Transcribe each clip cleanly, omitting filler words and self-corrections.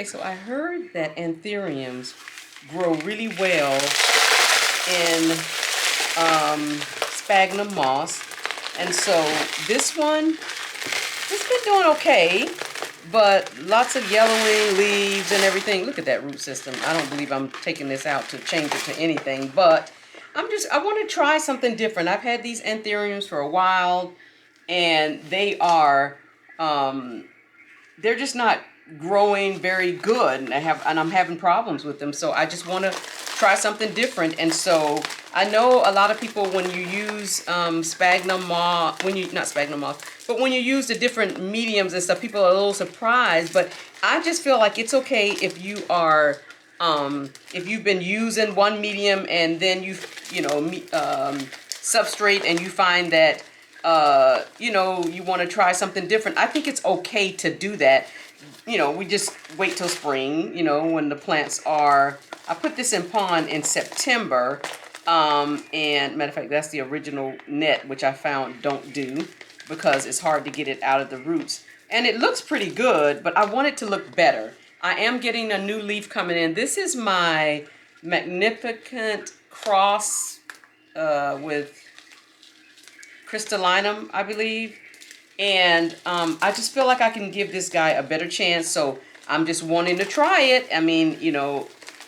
Okay, so I heard that anthuriums grow really well in sphagnum moss. And so this one, it's been doing okay, but lots of yellowing leaves and everything. Look at that root system. I don't believe I'm taking this out to change it to anything, but I want to try something different. I've had these anthuriums for a while, and they're just not growing very good, and I'm having problems with them. So I just want to try something different. And so I know a lot of people, when you use sphagnum moss, not sphagnum moss, but when you use the different mediums and stuff, people are a little surprised. But I just feel like it's okay if you've been using one medium and then substrate, and you find that you want to try something different. I think it's okay to do that. We just wait till spring, when the plants are. I put this in pond in September, and matter of fact, that's the original net, which I found don't do, because it's hard to get it out of the roots. And it looks pretty good, but I want it to look better. I am getting a new leaf coming in. This is my Magnificent Cross with crystallinum, I believe. And I just feel like I can give this guy a better chance. So I'm just wanting to try it. I mean,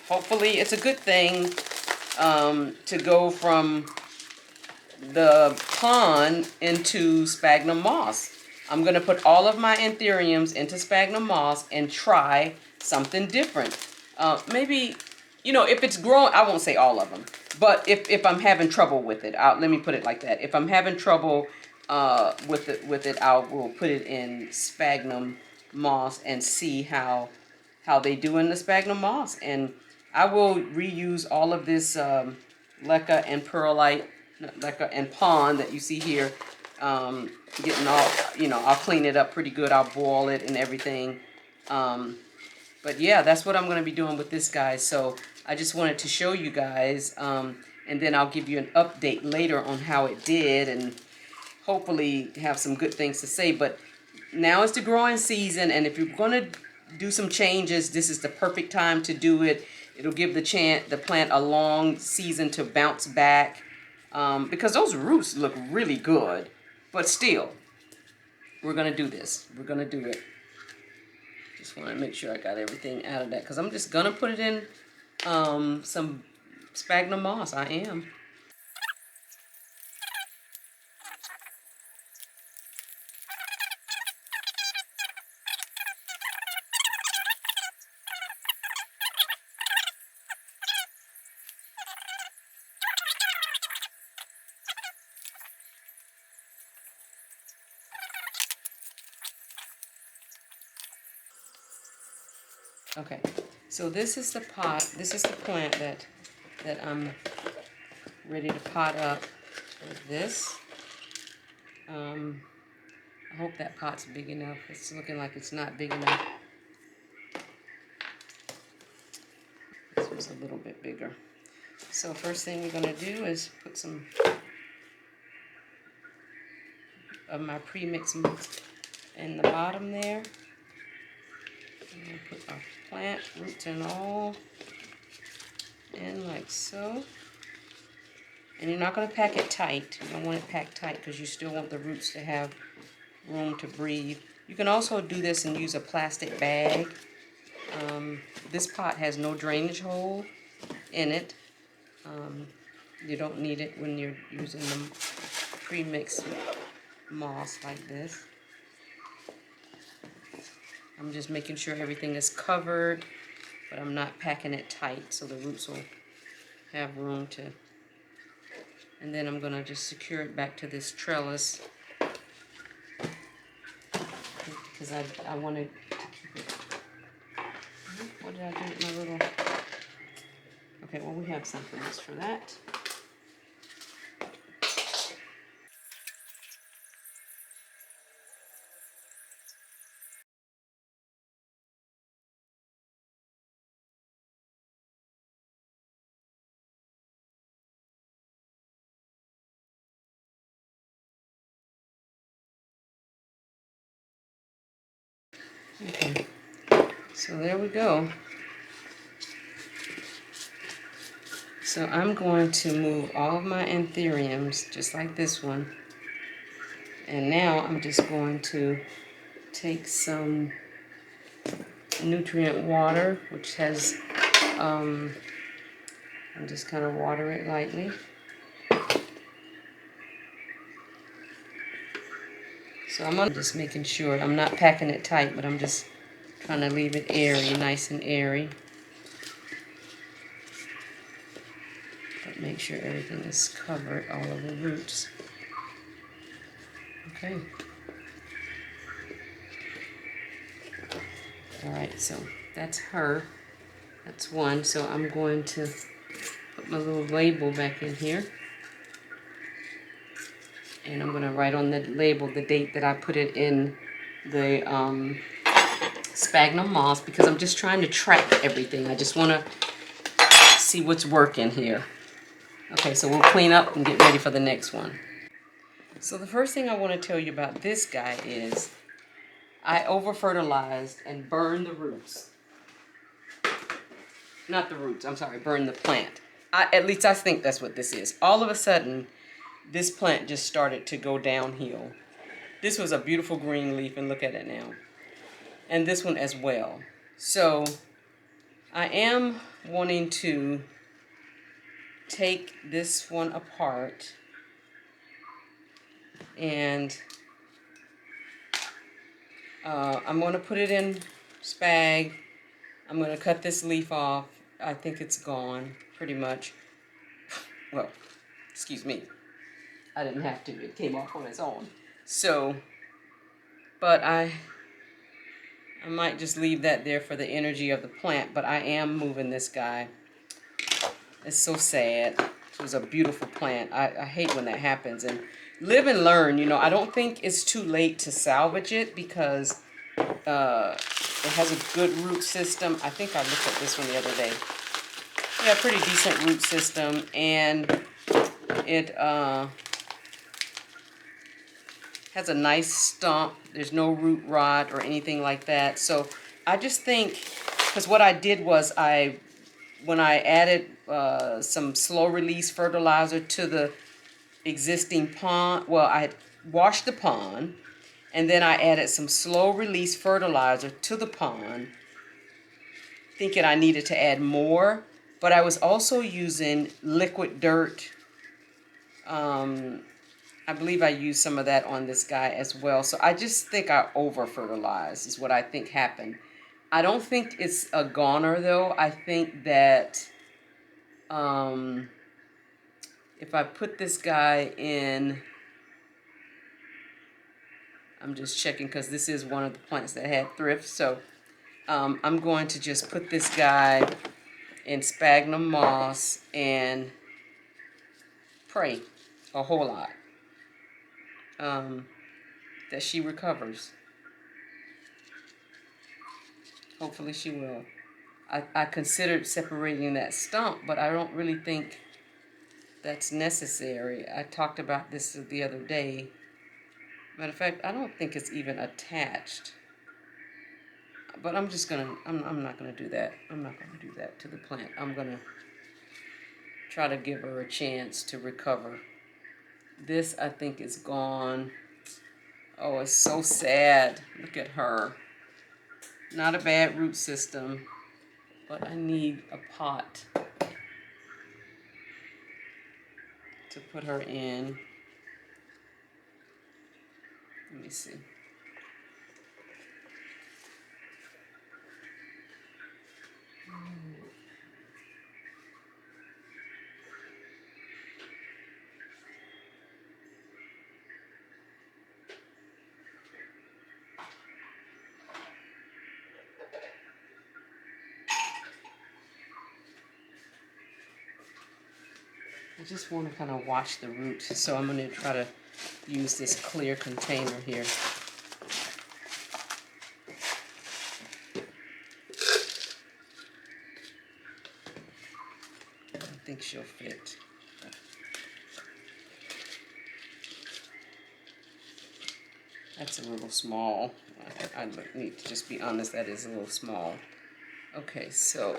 hopefully it's a good thing to go from the pond into sphagnum moss. I'm going to put all of my anthuriums into sphagnum moss and try something different. Maybe, if it's growing, I won't say all of them. But if I'm having trouble with it, let me put it like that. If I'm having trouble with it, I will put it in sphagnum moss and see how they do in the sphagnum moss. And I will reuse all of this leca and perlite, leca and pond that you see here. Getting all, I'll clean it up pretty good. I'll boil it and everything. But yeah, that's what I'm going to be doing with this guy. So I just wanted to show you guys, and then I'll give you an update later on how it did, and hopefully have some good things to say. But now is the growing season, and if you're going to do some changes, this is the perfect time to do it. It'll give the plant a long season to bounce back, because those roots look really good. But still, we're going to do this. We're going to do it. Just want to make sure I got everything out of that, because I'm just going to put it in some sphagnum moss. I am. Okay, so this is the pot. This is the plant that I'm ready to pot up with this. I hope that pot's big enough. It's looking like it's not big enough. This one's a little bit bigger. So first thing we're going to do is put some of my pre-mix in the bottom there. And put our plant roots and all in like so. And you're not going to pack it tight. You don't want it packed tight, because you still want the roots to have room to breathe. You can also do this and use a plastic bag. This pot has no drainage hole in it. You don't need it when you're using the pre-mixed moss like this. I'm just making sure everything is covered, but I'm not packing it tight so the roots will have room to. And then I'm going to just secure it back to this trellis, because I wanted to keep it. What did I do with my little? Okay, well, we have something else for that. Okay, So there we go. So I'm going to move all of my anthuriums, just like this one. And now I'm just going to take some nutrient water, which has, and just kind of water it lightly. So I'm just making sure, I'm not packing it tight, but I'm just trying to leave it airy, nice and airy. But make sure everything is covered, all of the roots. Okay. Alright, so that's her. That's one. So I'm going to put my little label back in here. And I'm going to write on the label the date that I put it in the sphagnum moss, because I'm just trying to track everything. I just want to see what's working here. Okay, so we'll clean up and get ready for the next one. So the first thing I want to tell you about this guy is I over-fertilized and burned the roots. Not the roots, I'm sorry, burned the plant. At least I think that's what this is. All of a sudden, this plant just started to go downhill. This was a beautiful green leaf, and look at it now. And this one as well. So I am wanting to take this one apart and I'm going to put it in spag. I'm going to cut this leaf off. I think it's gone pretty much. Well, excuse me. I didn't have to. It came off on its own. So, but I might just leave that there for the energy of the plant, but I am moving this guy. It's so sad. It was a beautiful plant. I hate when that happens. And live and learn. You know, I don't think it's too late to salvage it, because it has a good root system. I think I looked at this one the other day. Yeah, pretty decent root system, and it has a nice stump. There's no root rot or anything like that. So I just think, because what I did was when I added some slow release fertilizer to the existing pond, well, I had washed the pond, and then I added some slow release fertilizer to the pond, thinking I needed to add more, but I was also using liquid dirt. I believe I used some of that on this guy as well. So I just think I over-fertilized is what I think happened. I don't think it's a goner, though. I think that if I put this guy in, I'm just checking because this is one of the plants that had thrift. So I'm going to just put this guy in sphagnum moss and pray a whole lot that she recovers. Hopefully she will. I considered separating that stump, but I don't really think that's necessary. I talked about this the other day. Matter of fact, I don't think it's even attached. But I'm just gonna, I'm not gonna do that. I'm not gonna do that to the plant. I'm gonna try to give her a chance to recover. This, I think, is gone. Oh, it's so sad. Look at her. Not a bad root system, but I need a pot to put her in. Let me see. I just want to kind of wash the roots, so I'm going to try to use this clear container here. I think she'll fit. That's a little small. I need to just be honest, that is a little small. Okay, so.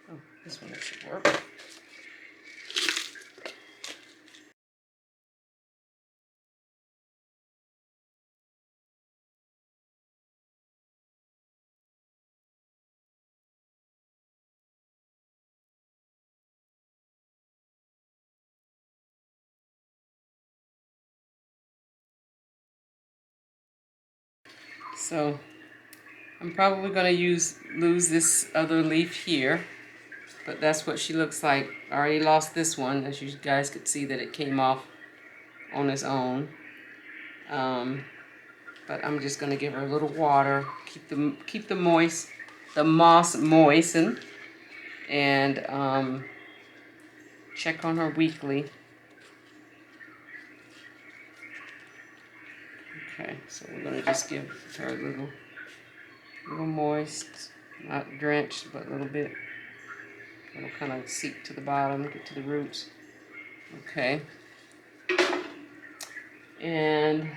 Oh, this one should work. So I'm probably going to lose this other leaf here, but that's what she looks like. I already lost this one, as you guys could see that it came off on its own. But I'm just going to give her a little water, keep the moss moistened, and check on her weekly. Okay, so we're going to just give her a little moist, not drenched, but a little bit. It'll kind of seep to the bottom, get to the roots. Okay. And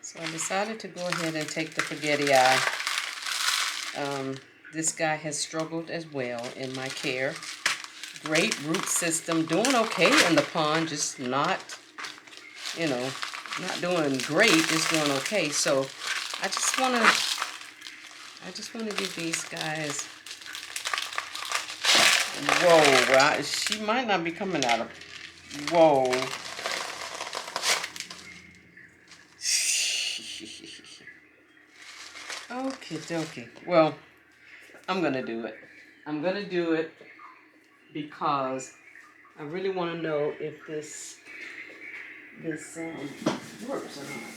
so I decided to go ahead and take the spaghetti eye. This guy has struggled as well in my care. Great root system, doing okay in the pond, just not, not doing great, just doing okay. So I just want to give these guys. Whoa, she might not be coming out of. Whoa. Okie dokie. Well, I'm gonna do it. I'm gonna do it because I really want to know if this works or not.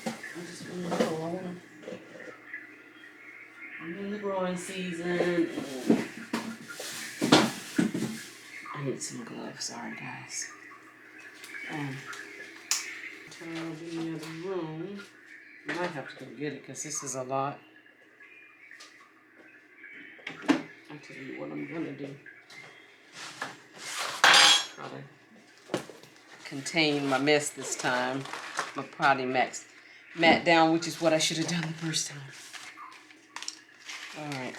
I just want to know. I'm in the growing season. And I need some gloves. Sorry, guys. Turn over in the other room. I might have to go get it because this is a lot. I'll tell you what I'm gonna do. Probably contain my mess this time. My potty mat down, which is what I should have done the first time. All right.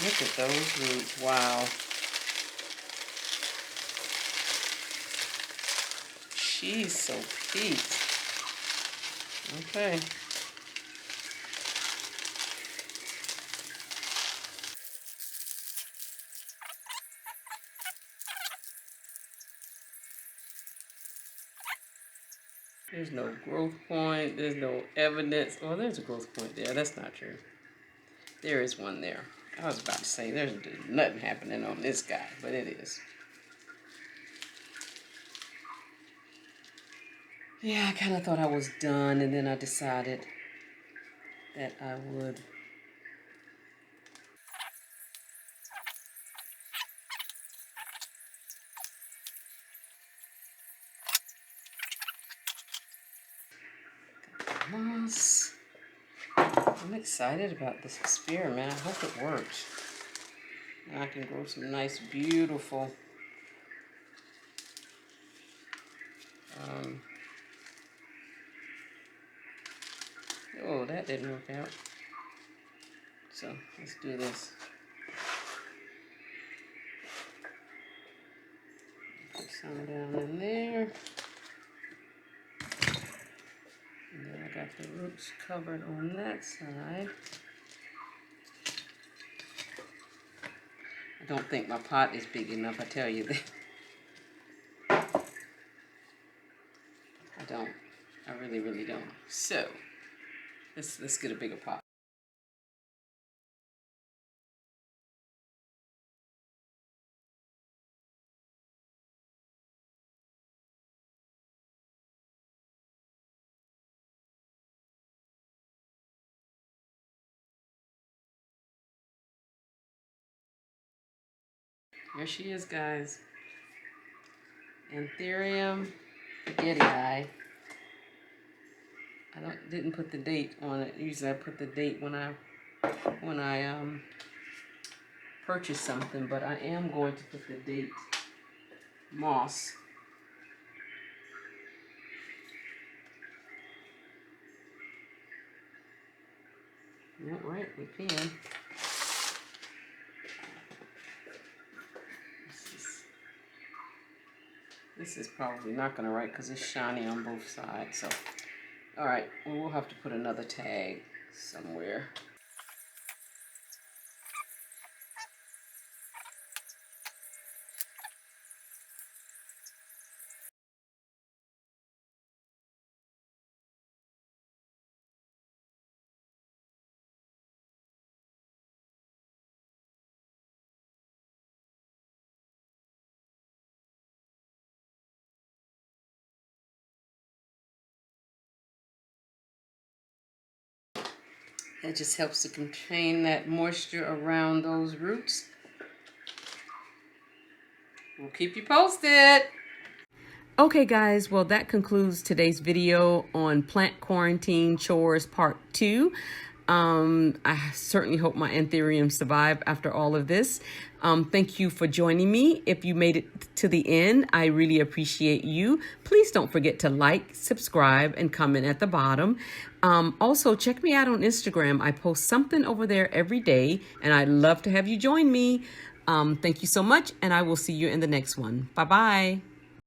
Look at those roots. Wow. She's so peaked. Okay. There's no growth point. There's no evidence. Oh, there's a growth point there. That's not true. There is one there. I was about to say there's nothing happening on this guy, but it is. Yeah, I kind of thought I was done, and then I decided that I would. Moss. I'm excited about this experiment. I hope it works. And I can grow some nice, beautiful oh, that didn't work out. So let's do this. Put some down in there. And then I got the roots covered on that side. I don't think my pot is big enough, I tell you that. I don't. I really, really don't. So, let's get a bigger pot. There she is, guys. Anthurium spaghetti eye. Didn't put the date on it. Usually I put the date when I purchase something, but I am going to put the date. Moss. Yeah, right, we can. This is probably not going to write because it's shiny on both sides. So, all right, well, we'll have to put another tag somewhere. It just helps to contain that moisture around those roots. We'll keep you posted. Okay, guys, well, that concludes today's video on Plant Quarantine Chores Part 2. I certainly hope my anthuriums survive after all of this. Thank you for joining me. If you made it to the end, I really appreciate you. Please don't forget to like, subscribe, and comment at the bottom. Also, check me out on Instagram. I post something over there every day, and I'd love to have you join me. Thank you so much, and I will see you in the next one. Bye-bye.